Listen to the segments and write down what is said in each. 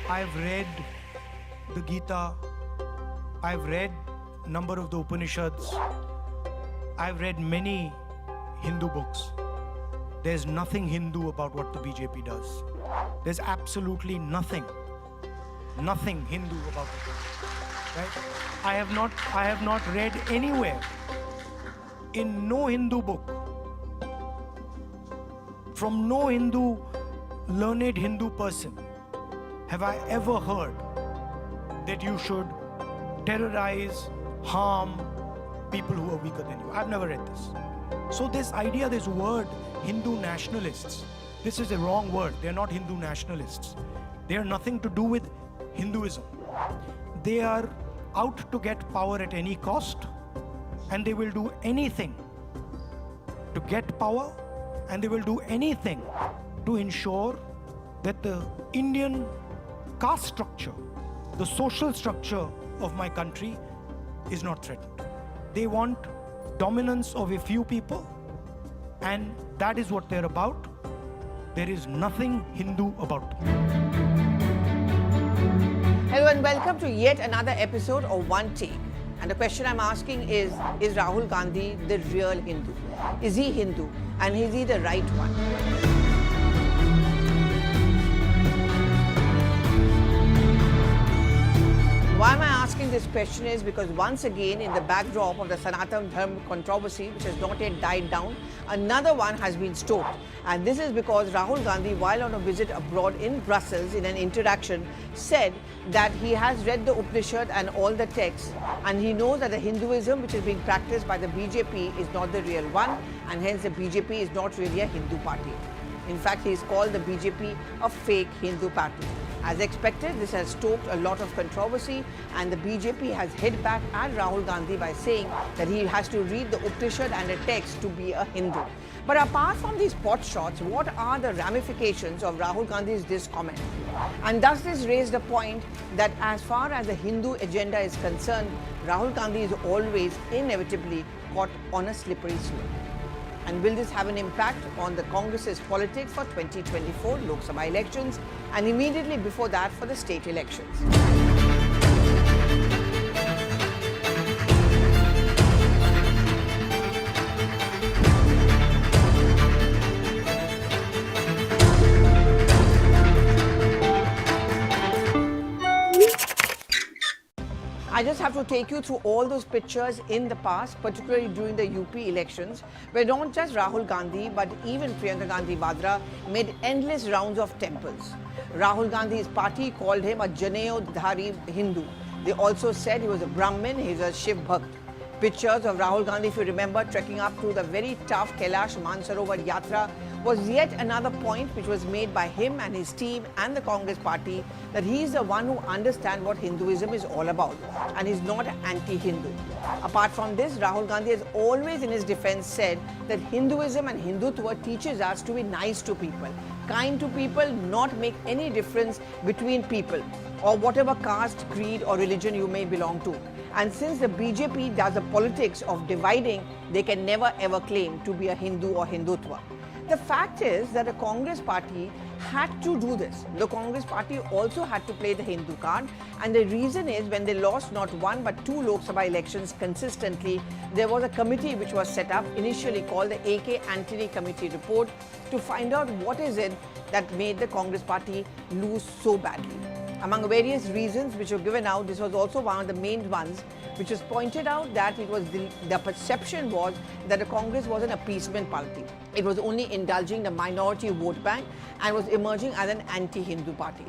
I've read the Gita, I've read a number of the Upanishads, I've read many Hindu books. There's nothing Hindu about what the BJP does. There's absolutely nothing Hindu about it. Right? I have not read anywhere in no Hindu book, from no learned Hindu person, have I ever heard that you should terrorize, harm people who are weaker than you. I've never read this. So this idea, this word, Hindu nationalists, this is a wrong word. They're not Hindu nationalists. They are nothing to do with Hinduism. They are out to get power at any cost, and they will do anything to get power, and they will do anything to ensure that the Indian caste structure, the social structure of my country is not threatened. They want dominance of a few people, and that is what they're about. There is nothing Hindu about them. Hello and welcome to yet another episode of One Take. And the question I'm asking is Rahul Gandhi the real Hindu? Is he Hindu? And is he the right one? Why am I asking this question is because once again, in the backdrop of the Sanatan Dharma controversy, which has not yet died down, another one has been stoked. And this is because Rahul Gandhi, while on a visit abroad in Brussels in an interaction, said that he has read the Upanishad and all the texts, and he knows that the Hinduism which is being practiced by the BJP is not the real one, and hence the BJP is not really a Hindu party. In fact, he is called the BJP a fake Hindu party. As expected, this has stoked a lot of controversy, and the BJP has hit back at Rahul Gandhi by saying that he has to read the Upanishad and the text to be a Hindu. But apart from these pot shots, what are the ramifications of Rahul Gandhi's this comment? And does this raise the point that as far as the Hindu agenda is concerned, Rahul Gandhi is always inevitably caught on a slippery slope? And will this have an impact on the Congress's politics for 2024 Lok Sabha elections and immediately before that for the state elections? I just have to take you through all those pictures in the past, particularly during the UP elections, where not just Rahul Gandhi, but even Priyanka Gandhi Vadra made endless rounds of temples. Rahul Gandhi's party called him a Janeo-dhari Hindu. They also said he was a Brahmin, he was a Shiv Bhakt. Pictures of Rahul Gandhi, if you remember, trekking up to the very tough Kailash Mansarovar Yatra was yet another point which was made by him and his team and the Congress party that he is the one who understands what Hinduism is all about and is not anti-Hindu. Apart from this, Rahul Gandhi has always in his defense said that Hinduism and Hindutva teaches us to be nice to people, kind to people, not make any difference between people or whatever caste, creed or religion you may belong to. And since the BJP does the politics of dividing, they can never ever claim to be a Hindu or Hindutva. The fact is that the Congress party had to do this. The Congress party also had to play the Hindu card, and the reason is when they lost not one but two Lok Sabha elections consistently, there was a committee which was set up, initially called the AK Antony Committee Report, to find out what is it that made the Congress party lose so badly. Among various reasons which were given out, this was also one of the main ones, which was pointed out that it was the perception was that the Congress was an appeasement party. It was only indulging the minority vote bank and was emerging as an anti-Hindu party.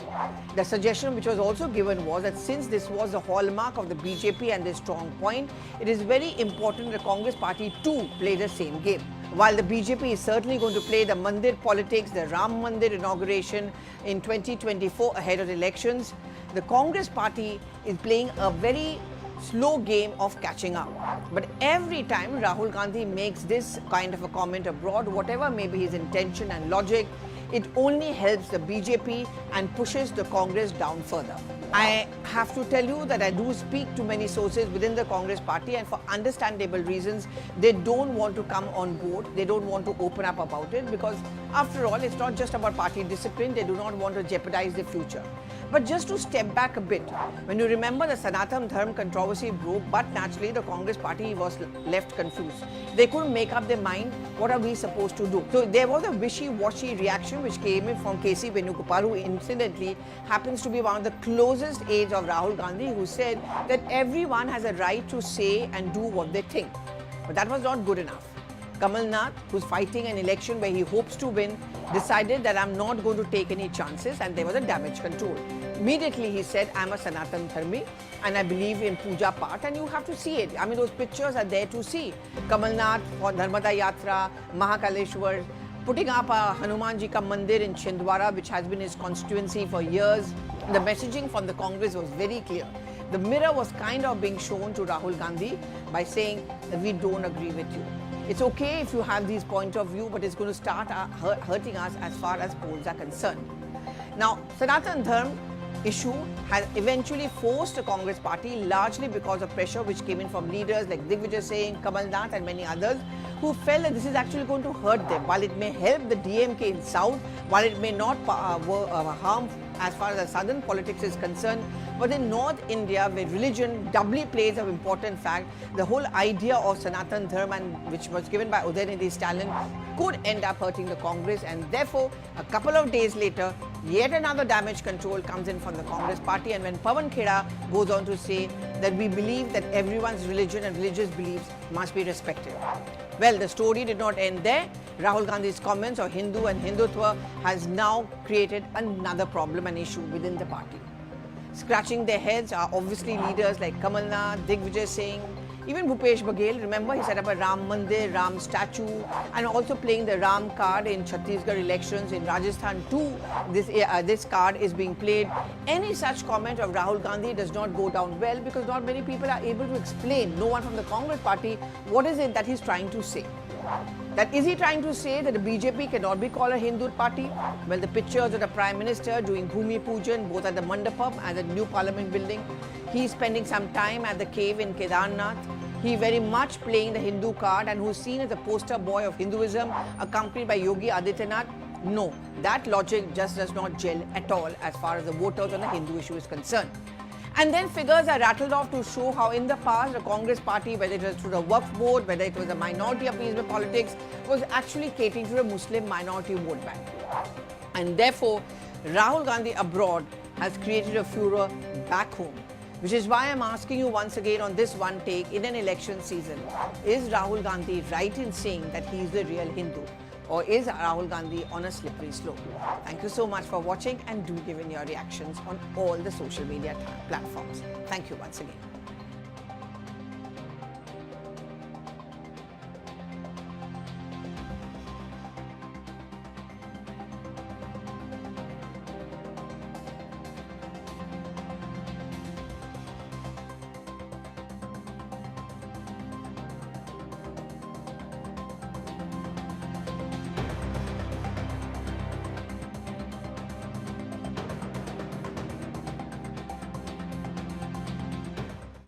The suggestion which was also given was that since this was the hallmark of the BJP and their strong point, it is very important the Congress party too play the same game. While the BJP is certainly going to play the Mandir politics, the Ram Mandir inauguration in 2024 ahead of the elections, the Congress party is playing a very slow game of catching up. But every time Rahul Gandhi makes this kind of a comment abroad, whatever may be his intention and logic, it only helps the BJP and pushes the Congress down further. I have to tell you that I do speak to many sources within the Congress party, and for understandable reasons, they don't want to come on board. They don't want to open up about it because After all, it's not just about party discipline. They do not want to jeopardize the future. But just to step back a bit, when you remember the Sanatan Dharma controversy broke, but naturally the Congress party was left confused. They couldn't make up their mind, what are we supposed to do? So there was a wishy-washy reaction which came in from K.C. Venugopal, who incidentally happens to be one of the closest aides of Rahul Gandhi, who said that everyone has a right to say and do what they think. But that was not good enough. Kamal Nath, who's fighting an election where he hopes to win, decided that I'm not going to take any chances, and there was a damage control. Immediately he said, I'm a Sanatan Dharmi and I believe in Puja Path, and you have to see it. I mean, those pictures are there to see. Kamal Nath for Narmada Yatra, Mahakaleshwar, putting up a Hanumanji ka mandir in Chhindwara, which has been his constituency for years. The messaging from the Congress was very clear. The mirror was kind of being shown to Rahul Gandhi by saying that we don't agree with you. It's okay if you have these point of view, but it's going to start hurting us as far as polls are concerned. Now, Sanatan Dharma issue has eventually forced the Congress party, largely because of pressure which came in from leaders like Digvijay Singh, Kamal Nath and many others, who felt that this is actually going to hurt them. While it may help the DMK in South, while it may not harm as far as the southern politics is concerned, but in North India, where religion doubly plays an important fact, the whole idea of Sanatan Dharma, which was given by Udhayhanidhi Stalin, could end up hurting the Congress, and therefore, a couple of days later, yet another damage control comes in from the Congress party, and when Pawan Kheda goes on to say that we believe that everyone's religion and religious beliefs must be respected. Well, the story did not end there. Rahul Gandhi's comments on Hindu and Hindutva has now created another problem and issue within the party. Scratching their heads are obviously leaders like Kamal Nath, Digvijay Singh, even Bhupesh Baghel. Remember, he set up a Ram Mandir, Ram statue, and also playing the Ram card in Chhattisgarh elections. In Rajasthan too, this card is being played. Any such comment of Rahul Gandhi does not go down well, because not many people are able to explain, no one from the Congress party, what is it that he's trying to say. That is he trying to say that the BJP cannot be called a Hindu party? Well, the pictures of the Prime Minister doing Bhumi Pujan both at the Mandapam and the new Parliament building. He's spending some time at the cave in Kedarnath. He very much playing the Hindu card, and who's seen as a poster boy of Hinduism, accompanied by Yogi Adityanath. No, that logic just does not gel at all as far as the voters on the Hindu issue is concerned. And then figures are rattled off to show how in the past the Congress party, whether it was through the Waqf board, whether it was a minority appeasement politics, was actually catering to a Muslim minority vote bank. And therefore, Rahul Gandhi abroad has created a furor back home. Which is why I'm asking you once again on this one take in an election season, is Rahul Gandhi right in saying that he is the real Hindu? Or is Rahul Gandhi on a slippery slope? Thank you so much for watching, and do give in your reactions on all the social media platforms. Thank you once again.